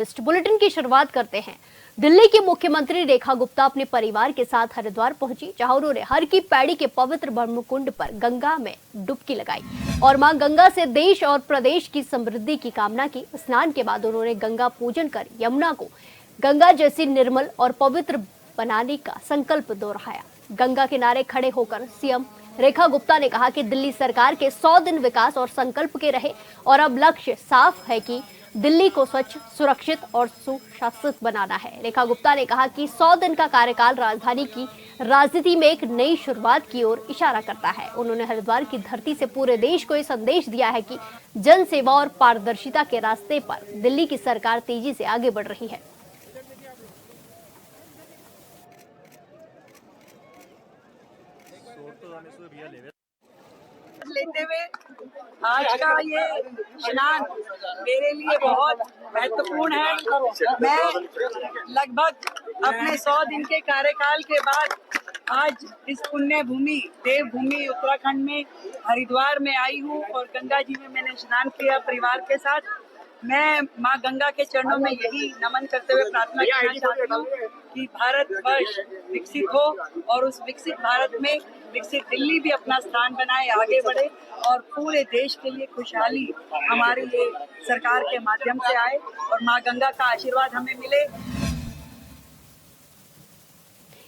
इस बुलेटिन की शुरुआत करते हैं। दिल्ली की मुख्यमंत्री रेखा गुप्ता अपने परिवार के साथ हरिद्वार पहुंची, जहां उन्होंने हर की पैड़ी के पवित्र ब्रह्मकुंड पर गंगा में डुबकी लगाई और मां गंगा से देश और प्रदेश की समृद्धि की कामना की। स्नान के बाद उन्होंने गंगा पूजन कर यमुना को गंगा जैसी निर्मल और पवित्र बनाने का संकल्प दोहराया। गंगा किनारे खड़े होकर सीएम रेखा गुप्ता ने कहा कि दिल्ली सरकार के 100 दिन विकास और संकल्प के रहे और अब लक्ष्य साफ है कि दिल्ली को स्वच्छ, सुरक्षित और सुशासित बनाना है। रेखा गुप्ता ने कहा कि 100 दिन का कार्यकाल राजधानी की राजनीति में एक नई शुरुआत की ओर इशारा करता है। उन्होंने हरिद्वार की धरती से पूरे देश को ये संदेश दिया है कि जन सेवा और पारदर्शिता के रास्ते पर दिल्ली की सरकार तेजी से आगे बढ़ रही है। लेते हुए आज का ये स्नान मेरे लिए बहुत महत्वपूर्ण है। मैं लगभग अपने 100 दिन के कार्यकाल के बाद आज इस पुण्य भूमि देवभूमि उत्तराखंड में हरिद्वार में आई हूँ और गंगा जी में मैंने स्नान किया परिवार के साथ। मैं माँ गंगा के चरणों में यही नमन करते हुए प्रार्थना करना चाहती हूँ कि भारतवर्ष विकसित हो और उस विकसित भारत में विकसित दिल्ली भी अपना स्थान बनाए, आगे बढ़े और पूरे देश के लिए खुशहाली हमारी ये सरकार के माध्यम से आए और माँ गंगा का आशीर्वाद हमें मिले।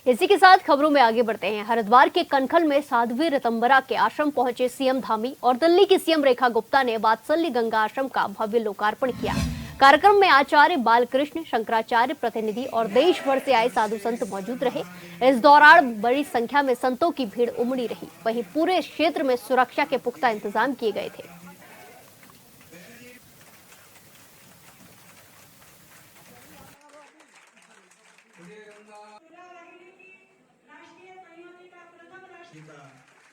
इसी के साथ खबरों में आगे बढ़ते हैं। हरिद्वार के कनखल में साध्वी ऋतंबरा के आश्रम पहुंचे सीएम धामी और दिल्ली की सीएम रेखा गुप्ता ने वात्सल्य गंगा आश्रम का भव्य लोकार्पण किया। कार्यक्रम में आचार्य बालकृष्ण, शंकराचार्य प्रतिनिधि और देश भर से आए साधु संत मौजूद रहे। इस दौरान बड़ी संख्या में संतों की भीड़ उमड़ी रही। वहीं पूरे क्षेत्र में सुरक्षा के पुख्ता इंतजाम किए गए थे।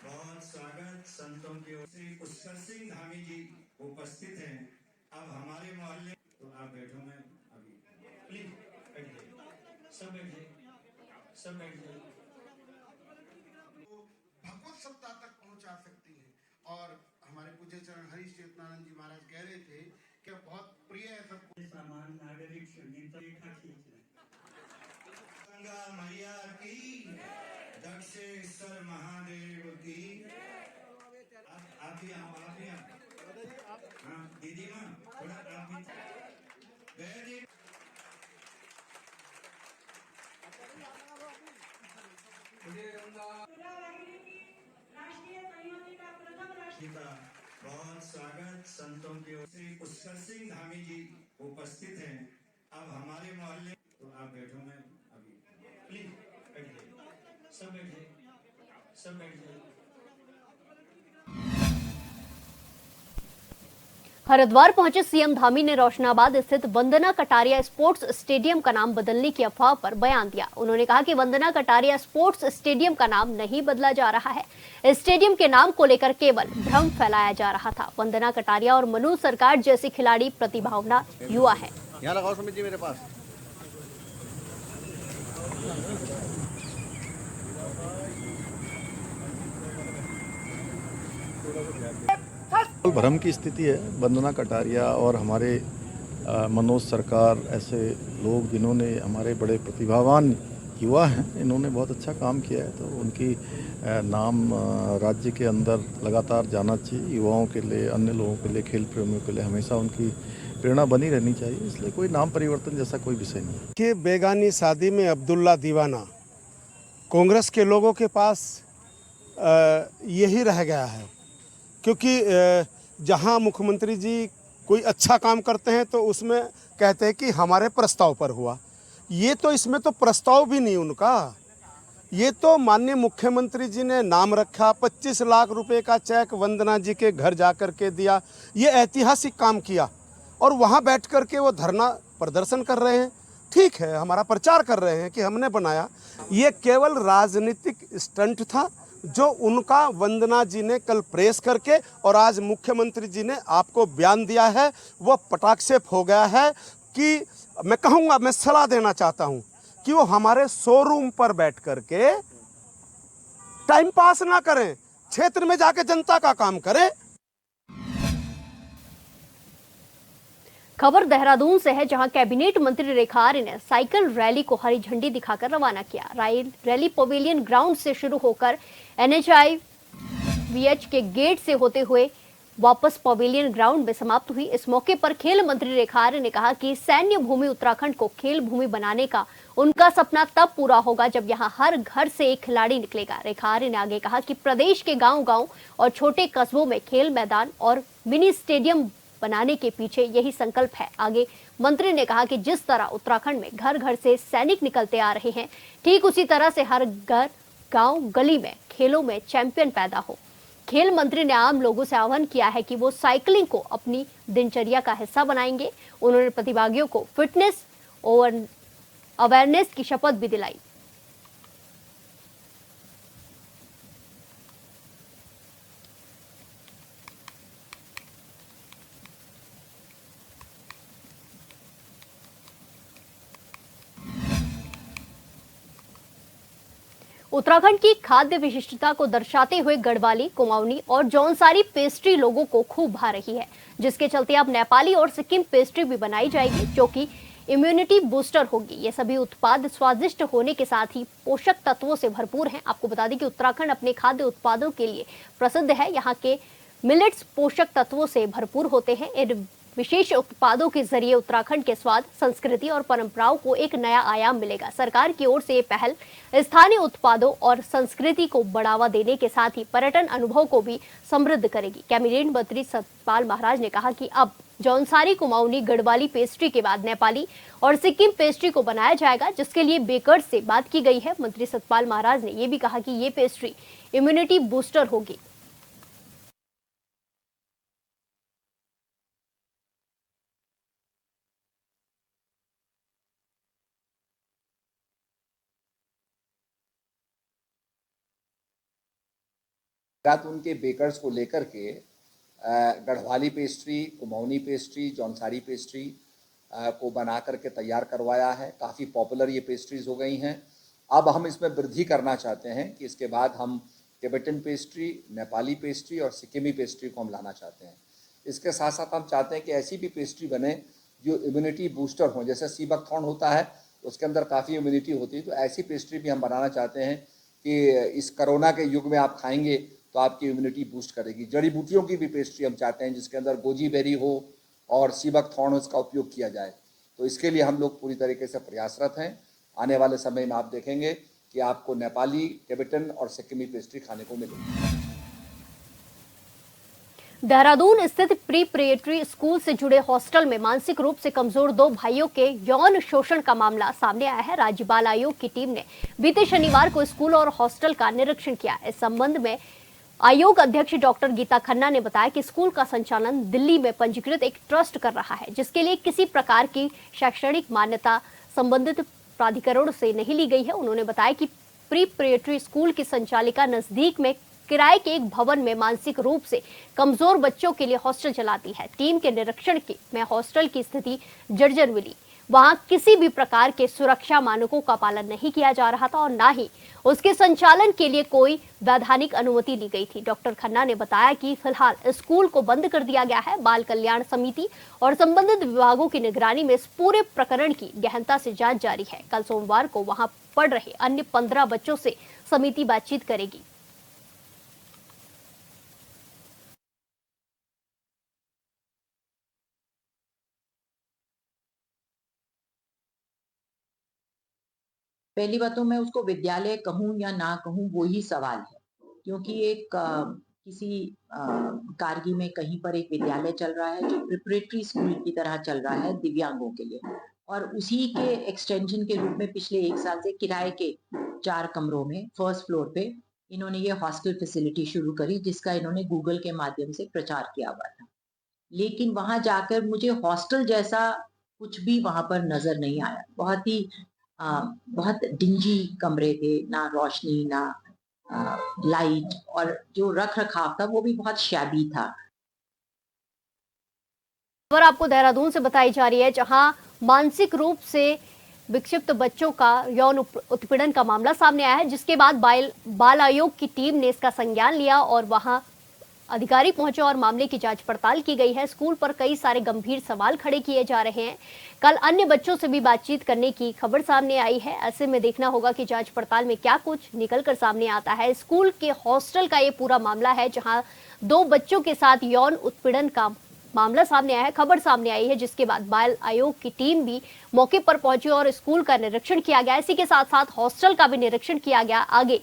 बहुत स्वागत संतों की ओर से। पुष्कर सिंह धामी जी उपस्थित हैं। अब हमारे मोहल्ले तो आप बैठो, मैं अभी प्लीज बैठ जाइए, सब बैठ जाइए, सब बैठ जाइए। भगवत सत्ता तक पहुंचा सकती है। और हमारे पूज्य चरण हरीश चेतनानंद जी महाराज कह रहे थे कि बहुत प्रिय है सबको सामान नागरिक संगीत रेखा खींच रहे। गंगा मैया की, दक्षेश्वर महादेव की। आप भी आओ, आप भी आओ। हाँ दीदी माँ, थोड़ा आप भी गए जी। बहुत स्वागत संतों की ओर से। पुष्कर सिंह धामी जी उपस्थित हैं। अब हमारे मोहल्ले तो आप बैठो, मैं अभी प्लीज बैठ जाइए, सब बैठ जाइए, सब बैठ जाइए। हरिद्वार पहुंचे सीएम धामी ने रोशनाबाद स्थित वंदना कटारिया स्पोर्ट्स स्टेडियम का नाम बदलने की अफवाह पर बयान दिया। उन्होंने कहा कि वंदना कटारिया स्पोर्ट्स स्टेडियम का नाम नहीं बदला जा रहा है। स्टेडियम के नाम को लेकर केवल भ्रम फैलाया जा रहा था। वंदना कटारिया और मनु सरकार जैसे खिलाड़ी प्रतिभावान युवा है। यहाँ लगाओ सुमित जी मेरे पास। भ्रम की स्थिति है। वंदना कटारिया और हमारे मनोज सरकार ऐसे लोग जिन्होंने हमारे बड़े प्रतिभावान युवा हैं, इन्होंने बहुत अच्छा काम किया है, तो उनकी नाम राज्य के अंदर लगातार जाना चाहिए। युवाओं के लिए, अन्य लोगों के लिए, खेल प्रेमियों के लिए हमेशा उनकी प्रेरणा बनी रहनी चाहिए। इसलिए कोई नाम परिवर्तन जैसा कोई विषय नहीं है। कि बेगानी शादी में अब्दुल्ला दीवाना कांग्रेस के लोगों के पास यही रह गया है, क्योंकि जहां मुख्यमंत्री जी कोई अच्छा काम करते हैं तो उसमें कहते हैं कि हमारे प्रस्ताव पर हुआ। ये तो इसमें तो प्रस्ताव भी नहीं उनका, ये तो माननीय मुख्यमंत्री जी ने नाम रखा, 25 लाख रुपए का चेक वंदना जी के घर जा कर के दिया। ये ऐतिहासिक काम किया और वहाँ बैठ कर के वो धरना प्रदर्शन कर रहे हैं। ठीक है, हमारा प्रचार कर रहे हैं कि हमने बनाया। ये केवल राजनीतिक स्टंट था जो उनका वंदना जी ने कल प्रेस करके और आज मुख्यमंत्री जी ने आपको बयान दिया है, वो पटाक्षेप हो गया है। कि मैं कहूँगा, मैं सलाह देना चाहता हूँ कि वो हमारे शोरूम पर बैठ करके टाइम पास ना करें, क्षेत्र में जाके जनता का काम करें। खबर देहरादून से है, जहां कैबिनेट मंत्री रेखा आर्य ने साइकिल रैली को हरी झंडी दिखाकर रवाना किया। रैली पवेलियन ग्राउंड से शुरू होकर NHIVH के गेट से होते हुए वापस पवेलियन ग्राउंड में समाप्त हुई। इस मौके पर खेल मंत्री रेखा आर्य ने कहा कि सैन्य भूमि उत्तराखंड को खेल भूमि बनाने का उनका सपना तब पूरा होगा जब यहां हर घर से एक खिलाड़ी निकलेगा। रेखा आर्य ने आगे कहा कि प्रदेश के गांव-गांव और छोटे कस्बों में खेल मैदान और मिनी स्टेडियम बनाने के पीछे यही संकल्प है। आगे मंत्री ने कहा कि जिस तरह उत्तराखंड में घर घर से सैनिक निकलते आ रहे हैं, ठीक उसी तरह से हर घर, गांव, गली में खेलों में चैंपियन पैदा हो। खेल मंत्री ने आम लोगों से आह्वान किया है कि वो साइकिलिंग को अपनी दिनचर्या का हिस्सा बनाएंगे। उन्होंने प्रतिभागियों को फिटनेस और अवेयरनेस की शपथ भी दिलाई। उत्तराखंड की खाद्य विशिष्टता को दर्शाते हुए गढ़वाली, कुमाऊनी और जौनसारी पेस्ट्री लोगों को खूब भा रही है, जिसके चलते अब नेपाली और सिक्किम पेस्ट्री भी बनाई जाएगी, जो कि इम्यूनिटी बूस्टर होगी। ये सभी उत्पाद स्वादिष्ट होने के साथ ही पोषक तत्वों से भरपूर हैं। आपको बता दें कि उत्तराखंड अपने खाद्य उत्पादों के लिए प्रसिद्ध है। यहाँ के मिलेट्स पोषक तत्वों से भरपूर होते हैं। इन विशेष उत्पादों के जरिए उत्तराखंड के स्वाद, संस्कृति और परंपराओं को एक नया आयाम मिलेगा। सरकार की ओर से ये पहल स्थानीय उत्पादों और संस्कृति को बढ़ावा देने के साथ ही पर्यटन अनुभव को भी समृद्ध करेगी। कैबिनेट मंत्री सतपाल महाराज ने कहा कि अब जौनसारी, कुमाऊनी, गढ़वाली पेस्ट्री के बाद नेपाली और सिक्किम पेस्ट्री को बनाया जाएगा, जिसके लिए बेकर्स से बात की गई है। मंत्री सतपाल महाराज ने यह भी कहा कि ये पेस्ट्री इम्यूनिटी बूस्टर होगी। उनके बेकर्स को लेकर के Garhwali pastry, Kumaoni pastry, Jaunsari pastry को बना करके तैयार करवाया है। काफ़ी पॉपुलर ये पेस्ट्रीज हो गई हैं। अब हम इसमें वृद्धि करना चाहते हैं कि इसके बाद हम टिबेटन पेस्ट्री, नेपाली पेस्ट्री और सिक्किमी पेस्ट्री को हम लाना चाहते हैं। इसके साथ साथ हम चाहते हैं कि ऐसी भी पेस्ट्री बने जो इम्यूनिटी बूस्टर हों। जैसे सीबकथॉर्न होता है, उसके अंदर काफ़ी इम्यूनिटी होती है, तो ऐसी पेस्ट्री भी हम बनाना चाहते हैं कि इस कोरोना के युग में आप खाएंगे तो आपकी इम्यूनिटी बूस्ट करेगी। जड़ी बूटियों की भी पेस्ट्री हम चाहते हैं जिसके अंदर गोजी बेरी हो और सीबकथॉर्न इसका उपयोग किया जाए। तो इसके लिए हम लोग पूरी तरीके से प्रयासरत हैं। आने वाले समय में आप देखेंगे कि आपको नेपाली, टिबेटन और सिक्किमी पेस्ट्री खाने को मिलेगी। देहरादून स्थित प्री स्कूल से जुड़े हॉस्टल में मानसिक रूप से कमजोर 2 भाइयों के यौन शोषण का मामला सामने आया है। राज्य बाल आयोग की टीम ने बीते शनिवार को स्कूल और हॉस्टल का निरीक्षण किया। इस संबंध में आयोग अध्यक्ष डॉक्टर गीता खन्ना ने बताया कि स्कूल का संचालन दिल्ली में पंजीकृत एक ट्रस्ट कर रहा है, जिसके लिए किसी प्रकार की शैक्षणिक मान्यता संबंधित प्राधिकरण से नहीं ली गई है। उन्होंने बताया कि प्री स्कूल की संचालिका नजदीक में किराए के एक भवन में मानसिक रूप से कमजोर बच्चों के लिए हॉस्टल चलाती है। टीम के निरीक्षण में हॉस्टल की स्थिति जर्जर मिली। वहां किसी भी प्रकार के सुरक्षा मानकों का पालन नहीं किया जा रहा था और न ही उसके संचालन के लिए कोई वैधानिक अनुमति ली गई थी। डॉक्टर खन्ना ने बताया कि फिलहाल स्कूल को बंद कर दिया गया है। बाल कल्याण समिति और संबंधित विभागों की निगरानी में इस पूरे प्रकरण की गहनता से जांच जारी है। कल सोमवार को वहां पढ़ रहे अन्य 15 बच्चों से समिति बातचीत करेगी। पहली बात तो मैं उसको विद्यालय कहूं या ना कहूं वो ही सवाल है, क्योंकि एक किसी कारगी में कहीं पर एक विद्यालय चल रहा है जो प्रिपरेटरी स्कूल की तरह चल रहा है दिव्यांगों के लिए, और उसी के एक्सटेंशन के रूप में पिछले 1 साल से किराए के 4 कमरों में फर्स्ट फ्लोर पे इन्होंने ये हॉस्टल फैसिलिटी शुरू करी, जिसका इन्होंने गूगल के माध्यम से प्रचार किया हुआ था। लेकिन वहां जाकर मुझे हॉस्टल जैसा कुछ भी वहां पर नजर नहीं आया। बहुत डिंजी कमरे थे, ना रोशनी ना लाइट, और जो रख रखाव था वो भी बहुत शैबी था। खबर आपको देहरादून से बताई जा रही है, जहां मानसिक रूप से विक्षिप्त बच्चों का यौन उत्पीड़न का मामला सामने आया है, जिसके बाद बाल आयोग की टीम ने इसका संज्ञान लिया और वहां अधिकारी पहुंचे और मामले की जांच पड़ताल की गई है। स्कूल पर कई सारे गंभीर सवाल खड़े किए जा रहे हैं। कल अन्य बच्चों से भी बातचीत करने की खबर सामने आई है। ऐसे में देखना होगा कि जांच पड़ताल में क्या कुछ निकलकर सामने आता है। स्कूल के हॉस्टल का ये पूरा मामला है, जहां 2 बच्चों के साथ यौन उत्पीड़न का मामला सामने आया है, खबर सामने आई है, जिसके बाद बाल आयोग की टीम भी मौके पर पहुंची और स्कूल का निरीक्षण किया गया। इसी के साथ साथ हॉस्टल का भी निरीक्षण किया गया। आगे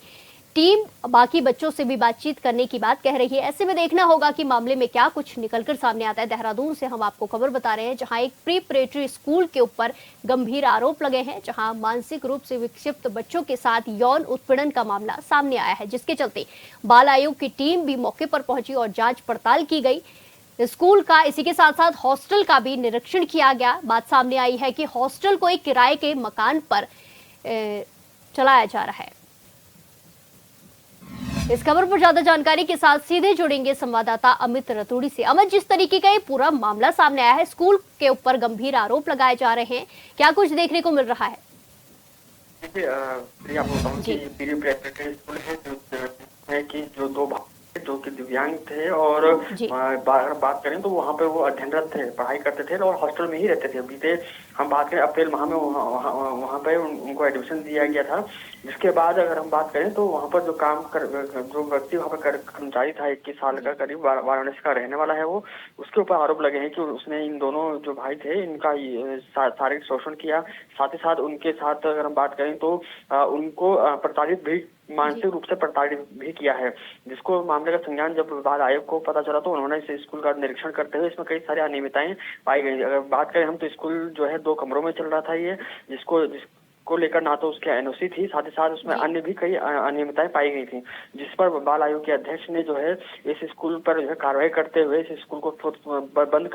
टीम बाकी बच्चों से भी बातचीत करने की बात कह रही है। ऐसे में देखना होगा कि मामले में क्या कुछ निकलकर सामने आता है। देहरादून से हम आपको खबर बता रहे हैं, जहां एक प्रीपरेटरी स्कूल के ऊपर गंभीर आरोप लगे हैं, जहां मानसिक रूप से विक्षिप्त बच्चों के साथ यौन उत्पीड़न का मामला सामने आया है, जिसके चलते बाल आयोग की टीम भी मौके पर पहुंची और जांच पड़ताल की गई स्कूल का। इसी के साथ साथ हॉस्टल का भी निरीक्षण किया गया। बात सामने आई है कि हॉस्टल को एक किराए के मकान पर चलाया जा रहा है। इस खबर पर ज्यादा जानकारी के साथ सीधे जुड़ेंगे संवाददाता अमित रतूड़ी से। अमित, जिस तरीके का ये पूरा मामला सामने आया है, स्कूल के ऊपर गंभीर आरोप लगाए जा रहे हैं, क्या कुछ देखने को मिल रहा है? देखिए, आपको बताऊं कि प्री प्राइमरी स्कूल है कि जो 2 भाई जो कि दिव्यांग थे और बात करें तो वहाँ पे वो अध्ययनरत थे, पढ़ाई करते थे और हॉस्टल में ही रहते थे। बीते हम बात करें अप्रैल माह में वहाँ पे उनको एडमिशन दिया गया था। जिसके बाद अगर हम बात करें तो वहाँ पर जो व्यक्ति वहाँ पर कर्मचारी था, 21 साल का, करीब वाराणसी का रहने वाला है, वो उसके ऊपर आरोप लगे हैं कि उसने इन दोनों जो भाई थे इनका शारीरिक शोषण किया। साथ ही साथ उनके साथ अगर हम बात करें तो उनको प्रताड़ित भी, मानसिक रूप से प्रताड़ित भी किया है। जिसको मामले का संज्ञान जब बाल आयोग को पता चला तो उन्होंने इस स्कूल का निरीक्षण करते हुए इसमें कई सारी अनियमितताएं पाई गई। अगर बात करें हम तो स्कूल जो है 2 कमरों में चल रहा था ये, जिसको लेकर ना तो उसके एनओसी थी, साथ ही साथ उसमें अन्य भी कई अनियमितताएं पाई गई थी, जिस पर बाल आयोग के अध्यक्ष ने जो है इस स्कूल पर जो है कार्रवाई करते हुए इस स्कूल को बंद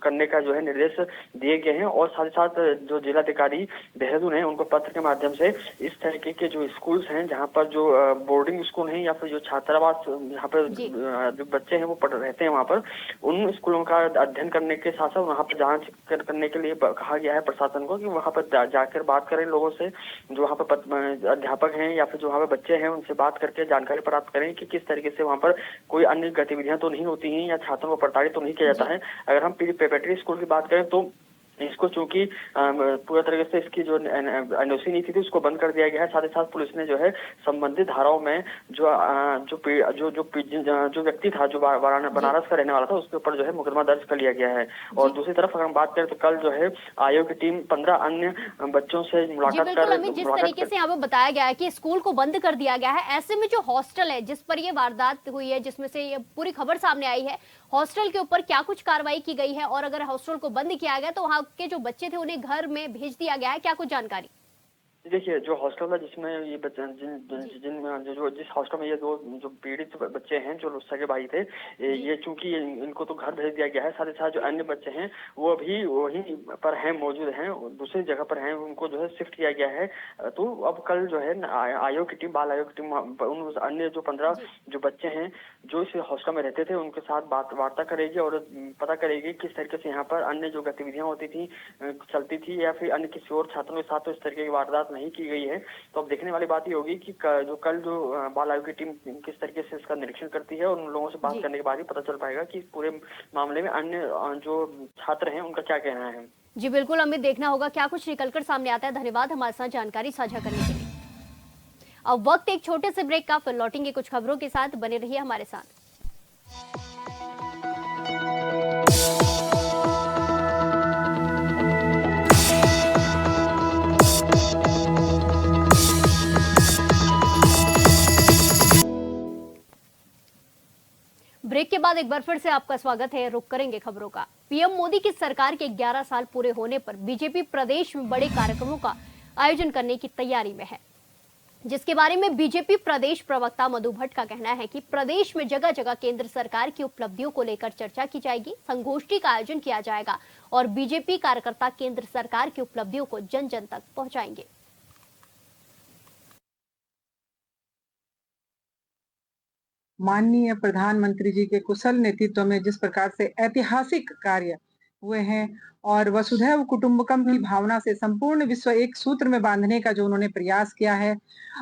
करने का जो है निर्देश दिए गए हैं। और साथ ही साथ जो जिलाधिकारी देहरादून है उनको पत्र के माध्यम से इस तरीके के जो स्कूल्स हैं जहाँ पर जो बोर्डिंग स्कूल हैं या फिर जो छात्रावास यहाँ पर जो बच्चे हैं वो रहते हैं, वहाँ पर उन स्कूलों का अध्ययन करने के साथ साथ वहाँ पर जाँच करने के लिए कहा गया है प्रशासन को कि वहाँ पर जाकर बात करें लोगों से, जो वहाँ पर अध्यापक हैं या फिर जो वहाँ पे बच्चे हैं उनसे बात करके जानकारी प्राप्त करें कि किस तरीके से वहाँ पर कोई अन्य गतिविधियां तो नहीं होती हैं या छात्रों को प्रताड़ित तो नहीं किया जाता है। अगर हम प्री प्रिपरेटरी स्कूल की बात करें तो इसको चूंकि पूरा तरीके से इसकी जो एनओसी नहीं थी उसको बंद कर दिया गया है। साथ ही साथ पुलिस ने जो है संबंधित धाराओं में जो व्यक्ति था जो बनारस का रहने वाला था उसके ऊपर जो है मुकदमा दर्ज कर लिया गया है। और दूसरी तरफ अगर हम बात करें तो कल जो है आयोग की टीम 15 अन्य बच्चों से मुलाकात कर, जिस तरीके से यहाँ पे बताया गया है कि स्कूल को बंद कर दिया गया है, ऐसे में जो हॉस्टल है जिस पर ये वारदात हुई है, जिसमें से ये पूरी खबर सामने आई है, हॉस्टल के ऊपर क्या कुछ कार्रवाई की गई है? और अगर हॉस्टल को बंद किया गया तो वहाँ के जो बच्चे थे उन्हें घर में भेज दिया गया है, क्या कुछ जानकारी? देखिए, जो हॉस्टल है जिसमें ये बच्चे जिस हॉस्टल में ये 2 जो पीड़ित बच्चे हैं जो सगे भाई थे, ये चूंकि इनको तो घर भेज दिया गया है। साथ ही साथ जो अन्य बच्चे हैं वो अभी वहीं पर हैं, मौजूद हैं, दूसरी जगह पर हैं, उनको जो है शिफ्ट किया गया है। तो अब कल जो है आयोग की टीम, बाल आयोग की टीम उन अन्य जो 15 जो बच्चे हैं जो इस हॉस्टल में रहते थे उनके साथ वार्ता करेगी और पता करेगी किस तरीके से यहाँ पर अन्य जो गतिविधियां होती थी, चलती थी या फिर अन्य किसी और छात्रों के साथ तो इस तरीके की वारदात नहीं की गई है। तो अब देखने वाली बात ये होगी कि कल जो बाल आयोग की टीम किस तरीके से इसका निरीक्षण करती है और उन लोगों से बात करने के बाद ही पता चल पाएगा कि पूरे मामले में अन्य जो छात्र हैं उनका क्या कहना है। जी बिल्कुल, हमें देखना होगा क्या कुछ निकलकर सामने आता है। धन्यवाद हमारे साथ जानकारी साझा करने के लिए। अब वक्त एक छोटे से ब्रेक का, फिर लौटेंगे कुछ खबरों के साथ, बने रहिए हमारे साथ। ब्रेक के बाद एक बार फिर से आपका स्वागत है। रुक करेंगे खबरों का। पीएम मोदी की सरकार के 11 साल पूरे होने पर बीजेपी प्रदेश में बड़े कार्यक्रमों का आयोजन करने की तैयारी में है, जिसके बारे में बीजेपी प्रदेश प्रवक्ता मधु भट्ट का कहना है कि प्रदेश में जगह जगह केंद्र सरकार की उपलब्धियों को लेकर चर्चा की जाएगी, संगोष्ठी का आयोजन किया जाएगा और बीजेपी कार्यकर्ता केंद्र सरकार की उपलब्धियों को जन जन तक पहुंचाएंगे। माननीय प्रधानमंत्री जी के कुशल नेतृत्व में जिस प्रकार से ऐतिहासिक कार्य हुए हैं और वसुधैव कुटुंबकम की भावना से संपूर्ण विश्व एक सूत्र में बांधने का जो उन्होंने प्रयास किया है,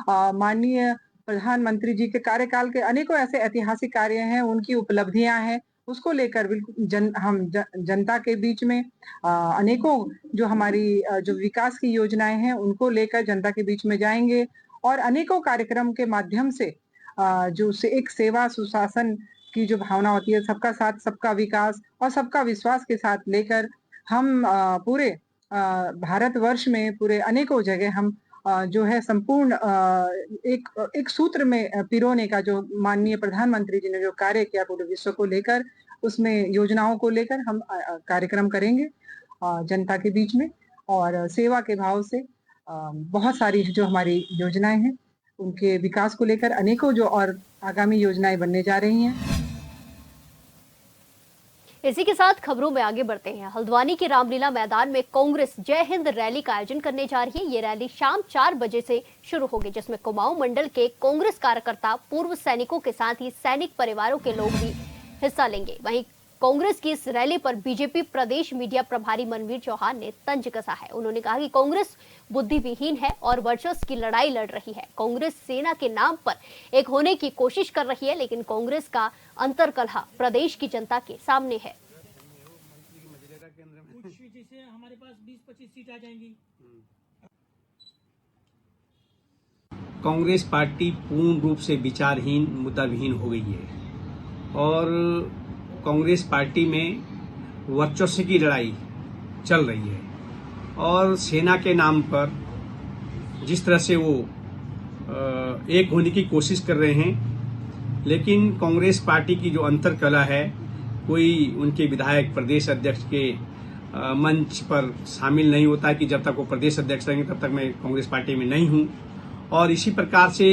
माननीय प्रधानमंत्री जी के कार्यकाल के अनेकों ऐसे ऐतिहासिक कार्य हैं, उनकी उपलब्धियां हैं, उसको लेकर बिल्कुल जनता के बीच में अनेकों जो हमारी जो विकास की योजनाएं हैं उनको लेकर जनता के बीच में जाएंगे और अनेकों कार्यक्रम के माध्यम से जो एक सेवा सुशासन की जो भावना होती है, सबका साथ सबका विकास और सबका विश्वास के साथ लेकर हम पूरे भारतवर्ष में पूरे अनेकों जगह हम जो है संपूर्ण एक सूत्र में पिरोने का जो माननीय प्रधानमंत्री जी ने जो कार्य किया पूरे विश्व को लेकर, उसमें योजनाओं को लेकर हम कार्यक्रम करेंगे जनता के बीच में और सेवा के भाव से बहुत सारी जो हमारी योजनाएं हैं उनके विकास को लेकर अनेकों जो और आगामी योजनाएं बनने जा रही हैं। इसी के साथ खबरों में आगे बढ़ते हैं। हल्द्वानी के रामलीला मैदान में कांग्रेस जय हिंद रैली का आयोजन करने जा रही है। ये रैली शाम 4 बजे से शुरू होगी, जिसमें कुमाऊं मंडल के कांग्रेस कार्यकर्ता, पूर्व सैनिकों के साथ ही सैनिक परिवारों के लोग भी हिस्सा लेंगे। वहीं कांग्रेस की इस रैली पर बीजेपी प्रदेश मीडिया प्रभारी मनवीर चौहान ने तंज कसा है। उन्होंने कहा कि कांग्रेस बुद्धिविहीन है और वर्चस्व की लड़ाई लड़ रही है। कांग्रेस सेना के नाम पर एक होने की कोशिश कर रही है, लेकिन कांग्रेस का अंतर्कलह प्रदेश की जनता के सामने है। हमारे पास 20-25 सीट आ जाएंगी। कांग्रेस पार्टी पूर्ण रूप से विचारहीन, मुद्दाविहीन हो गई है और कांग्रेस पार्टी में वर्चस्व की लड़ाई चल रही है और सेना के नाम पर जिस तरह से वो एक होने की कोशिश कर रहे हैं, लेकिन कांग्रेस पार्टी की जो अंतर्कलह है, कोई उनके विधायक प्रदेश अध्यक्ष के मंच पर शामिल नहीं होता है कि जब तक वो प्रदेश अध्यक्ष रहेंगे तब तक मैं कांग्रेस पार्टी में नहीं हूं। और इसी प्रकार से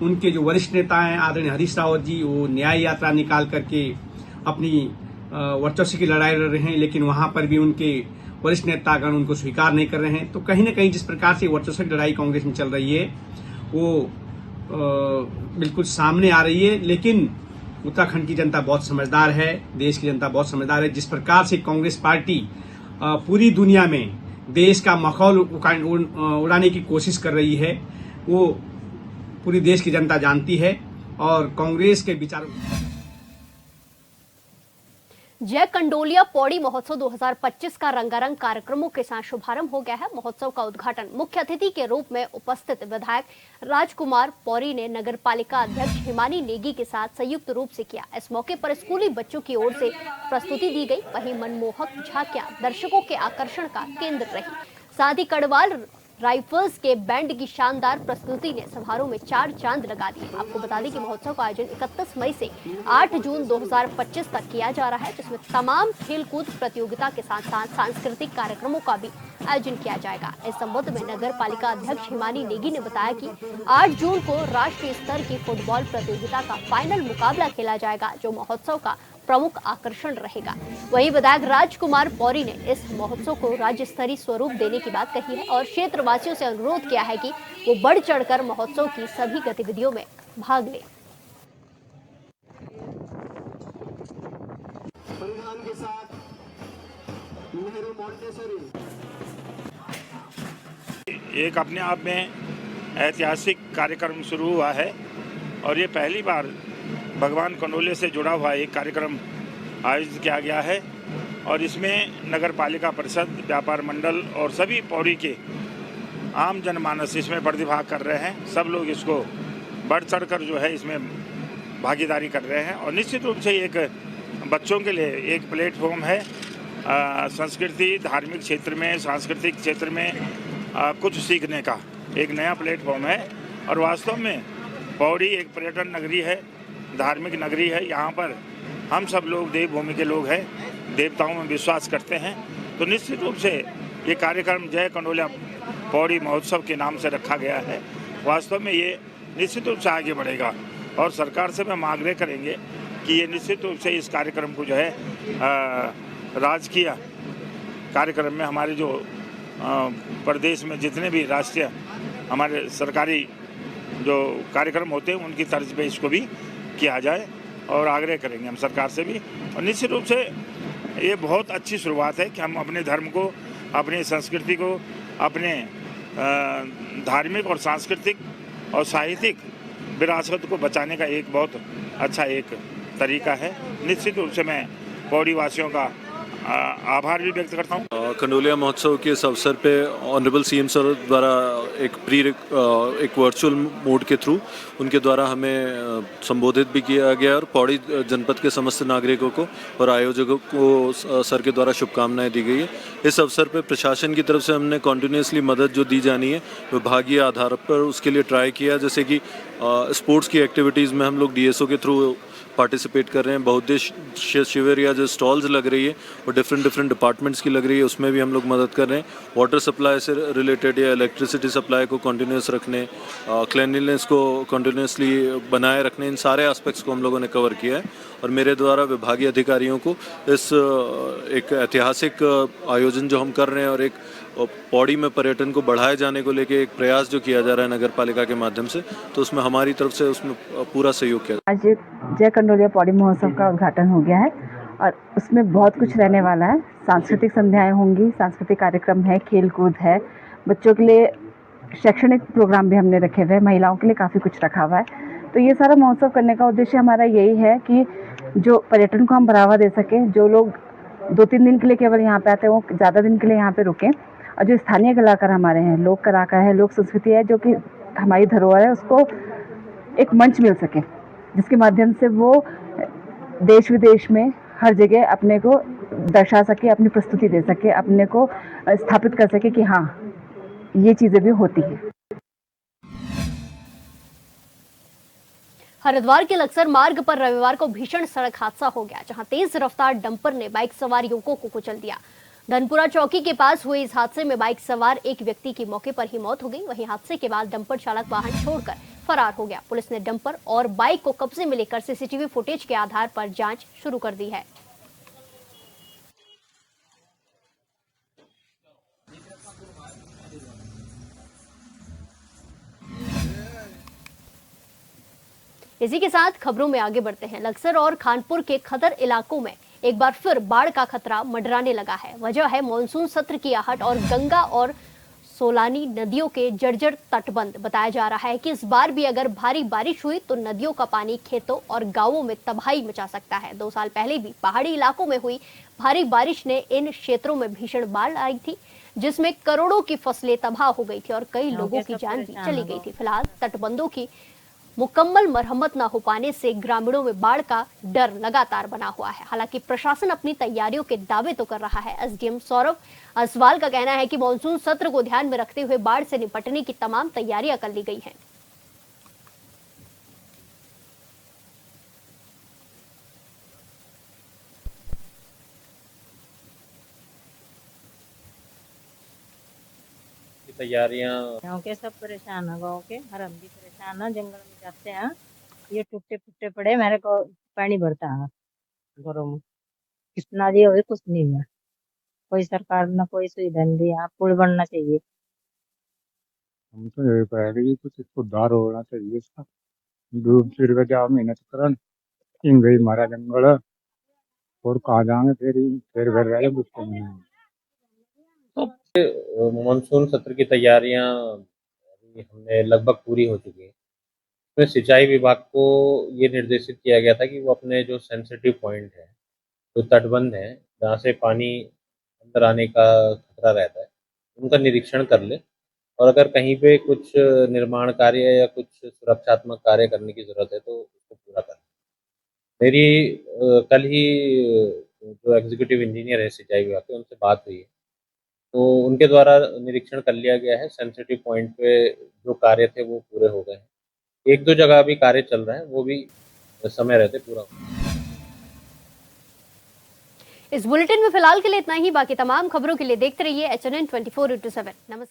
उनके जो वरिष्ठ नेता हैं आदरणीय हरीश रावत जी, वो न्याय यात्रा निकाल करके अपनी वर्चस्व की लड़ाई लड़ रहे हैं, लेकिन वहां पर भी उनके वरिष्ठ नेतागण उनको स्वीकार नहीं कर रहे हैं। तो कहीं न कहीं जिस प्रकार से वर्चस्व की लड़ाई कांग्रेस में चल रही है वो बिल्कुल सामने आ रही है। लेकिन उत्तराखंड की जनता बहुत समझदार है, देश की जनता बहुत समझदार है। जिस प्रकार से कांग्रेस पार्टी पूरी दुनिया में देश का मखौल उड़ाने की कोशिश कर रही है, वो पूरी देश की जनता जानती है और कांग्रेस के विचारों। जय कंडोलिया पौड़ी महोत्सव 2025 का रंगारंग कार्यक्रमों के साथ शुभारंभ हो गया है। महोत्सव का उद्घाटन मुख्य अतिथि के रूप में उपस्थित विधायक राजकुमार पौड़ी ने नगर पालिका अध्यक्ष हिमानी नेगी के साथ संयुक्त रूप से किया। इस मौके पर स्कूली बच्चों की ओर से प्रस्तुति दी गई। वहीं मनमोहक झांकियां दर्शकों के आकर्षण का केंद्र रही। साथ ही कड़वाल राइफल्स के बैंड की शानदार प्रस्तुति ने समारोह में 4 चांद लगा दिए। आपको बता दें कि महोत्सव का आयोजन 31 मई से 8 जून 2025 तक किया जा रहा है, जिसमें तमाम खेलकूद प्रतियोगिता के साथ साथ सांस्कृतिक कार्यक्रमों का भी आयोजन किया जाएगा। इस संबंध में नगर पालिका अध्यक्ष हिमानी नेगी ने बताया कि 8 जून को राष्ट्रीय स्तर की फुटबॉल प्रतियोगिता का फाइनल मुकाबला खेला जाएगा, जो महोत्सव का प्रमुख आकर्षण रहेगा। वहीं विधायक राजकुमार पौड़ी ने इस महोत्सव को राज्य स्तरीय स्वरूप देने की बात कही है और क्षेत्रवासियों से अनुरोध किया है कि वो बढ़ चढ़कर महोत्सव की सभी गतिविधियों में भाग लें। के साथ नेहरू मॉन्टेसरी एक अपने आप में ऐतिहासिक कार्यक्रम शुरू हुआ है और ये पहली बार भगवान कंडोले से जुड़ा हुआ एक कार्यक्रम आयोजित किया गया है और इसमें नगर पालिका परिषद, व्यापार मंडल और सभी पौड़ी के आम जनमानस इसमें प्रतिभाग कर रहे हैं। सब लोग इसको बढ़ चढ़कर जो है इसमें भागीदारी कर रहे हैं और निश्चित रूप से एक बच्चों के लिए एक प्लेटफॉर्म है। संस्कृति, धार्मिक क्षेत्र में, सांस्कृतिक क्षेत्र में कुछ सीखने का एक नया प्लेटफॉर्म है और वास्तव में पौड़ी एक पर्यटन नगरी है, धार्मिक नगरी है। यहाँ पर हम सब लोग देवभूमि के लोग हैं, देवताओं में विश्वास करते हैं। तो निश्चित रूप से ये कार्यक्रम जय कंडोलिया पौड़ी महोत्सव के नाम से रखा गया है। वास्तव में ये निश्चित रूप से आगे बढ़ेगा और सरकार से हम आग्रह करेंगे कि ये निश्चित रूप से इस कार्यक्रम को जो है राजकीय कार्यक्रम में हमारे जो प्रदेश में जितने भी राष्ट्रीय हमारे सरकारी जो कार्यक्रम होते हैं उनकी तर्ज पे इसको भी किया जाए और आग्रह करेंगे हम सरकार से भी। और निश्चित रूप से ये बहुत अच्छी शुरुआत है कि हम अपने धर्म को, अपनी संस्कृति को, अपने धार्मिक और सांस्कृतिक और साहित्यिक विरासत को बचाने का एक बहुत अच्छा एक तरीका है। निश्चित रूप से मैं पौड़ी वासियों का आभार भी व्यक्त करता हूँ। कंडोलिया महोत्सव के इस अवसर पे ऑनरेबल सीएम सर द्वारा एक वर्चुअल मोड के थ्रू उनके द्वारा हमें संबोधित भी किया गया और पौड़ी जनपद के समस्त नागरिकों को और आयोजकों को सर के द्वारा शुभकामनाएं दी गई है। इस अवसर पे प्रशासन की तरफ से हमने कॉन्टिन्यूसली मदद जो दी जानी है विभागीय आधार पर उसके लिए ट्राई किया, जैसे कि स्पोर्ट्स की एक्टिविटीज़ में हम लोग डीएसओ के थ्रू पार्टिसिपेट कर रहे हैं। बहुउद्देश्य शिविर या जो स्टॉल्स लग रही है वो डिफरेंट डिपार्टमेंट्स की लग रही है, उसमें भी हम लोग मदद कर रहे हैं। वाटर सप्लाई से रिलेटेड या इलेक्ट्रिसिटी सप्लाई को कंटिन्यूस रखने, क्लीनलीनेस को कंटिन्यूसली बनाए रखने, इन सारे एस्पेक्ट्स को हम लोगों ने कवर किया है। और मेरे द्वारा विभागीय अधिकारियों को इस एक ऐतिहासिक आयोजन जो हम कर रहे हैं और एक पौड़ी में पर्यटन को बढ़ाए जाने को लेके एक प्रयास जो किया जा रहा है नगर पालिका के माध्यम से, तो उसमें हमारी तरफ से उसमें पूरा सहयोग किया। आज जय कंडोलिया पौड़ी महोत्सव का उद्घाटन हो गया है और उसमें बहुत कुछ रहने वाला है। सांस्कृतिक संध्याएं होंगी, सांस्कृतिक कार्यक्रम है, खेल कूद है, बच्चों के लिए शैक्षणिक प्रोग्राम भी हमने रखे हुए हैं, महिलाओं के लिए काफ़ी कुछ रखा हुआ है। तो ये सारा महोत्सव करने का उद्देश्य हमारा यही है कि जो पर्यटन को हम बढ़ावा दे सकें, जो लोग 2-3 दिन के लिए केवल यहाँ पे आते हैं वो ज़्यादा दिन के लिए यहाँ पे रुकें, और जो स्थानीय कलाकार हमारे हैं, लोक कलाकार है, लोक संस्कृति है, जो कि हमारी धरोहर है, उसको एक मंच मिल सके जिसके माध्यम से वो देश विदेश में हर जगह अपने को दर्शा सके, अपनी प्रस्तुति दे सके, अपने को स्थापित कर सके कि हाँ ये चीज़ें भी होती हैं। हरिद्वार के लक्सर मार्ग पर रविवार को भीषण सड़क हादसा हो गया, जहां तेज रफ्तार डंपर ने बाइक सवार युवकों को कुचल दिया। धनपुरा चौकी के पास हुए इस हादसे में बाइक सवार एक व्यक्ति की मौके पर ही मौत हो गई। वहीं हादसे के बाद डंपर चालक वाहन छोड़कर फरार हो गया। पुलिस ने डंपर और बाइक को कब्जे में लेकर सीसीटीवी फुटेज के आधार पर जांच शुरू कर दी है। इसी के साथ खबरों में आगे बढ़ते हैं। लक्सर और खानपुर के खतर इलाकों में एक बार फिर बाढ़ का खतरा मंडराने लगा है। वजह है मानसून सत्र की आहट और गंगा और सोलानी नदियों के जर्जर तटबंध। बताया जा रहा है कि इस बार भी अगर भारी बारिश हुई तो नदियों का पानी खेतों और गांवों में तबाही मचा सकता है। 2 साल पहले भी पहाड़ी इलाकों में हुई भारी बारिश ने इन क्षेत्रों में भीषण बाढ़ आई थी, जिसमें करोड़ों की फसलें तबाह हो गई थी और कई लोगों की जान भी चली गई थी। फिलहाल तटबंधों की मुकम्मल मरम्मत न हो पाने से ग्रामीणों में बाढ़ का डर लगातार बना हुआ है। हालांकि प्रशासन अपनी तैयारियों के दावे तो कर रहा है। एसडीएम सौरभ असवाल का कहना है कि मानसून सत्र को ध्यान में रखते हुए बाढ़ से निपटने की तमाम तैयारियां कर ली गई हैं। तैयारियां गाँव के सब परेशान है, गाँव के हर हम भी परेशान है। जंगल में जाते हैं, ये टूटे फुटे पड़े, मेरे को पानी भरता है घरों में। कितना दिया हुए कुछ नहीं है, कोई सरकार ने कोई सुविधा नहीं दी। आप पुल बनना चाहिए। हम तो यही कहेंगे कि कुछ सुधार होना चाहिए इसका। डूब फिर के जाओ मेहनत करन इन गई मारा जंगल और कहा जाएंगे फिर घर रहे बुझते नहीं। मानसून सत्र की तैयारियां हमने लगभग पूरी हो चुकी है। इसमें सिंचाई विभाग को ये निर्देशित किया गया था कि वो अपने जो सेंसिटिव पॉइंट है, जो तटबंध है, जहाँ से पानी अंदर आने का खतरा रहता है, उनका निरीक्षण कर ले और अगर कहीं पे कुछ निर्माण कार्य या कुछ सुरक्षात्मक कार्य करने की जरूरत है तो उसको पूरा करें। मेरी कल ही जो एग्जीक्यूटिव इंजीनियर है सिंचाई विभाग के, उनसे बात हुई है, तो उनके द्वारा निरीक्षण कर लिया गया है। सेंसिटिव पॉइंट पे जो कार्य थे वो पूरे हो गए हैं। 1-2 जगह अभी कार्य चल रहा है, वो भी समय रहते पूरा। इस बुलेटिन में फिलहाल के लिए इतना ही। बाकी तमाम खबरों के लिए देखते रहिए HNN 24/7। नमस्कार।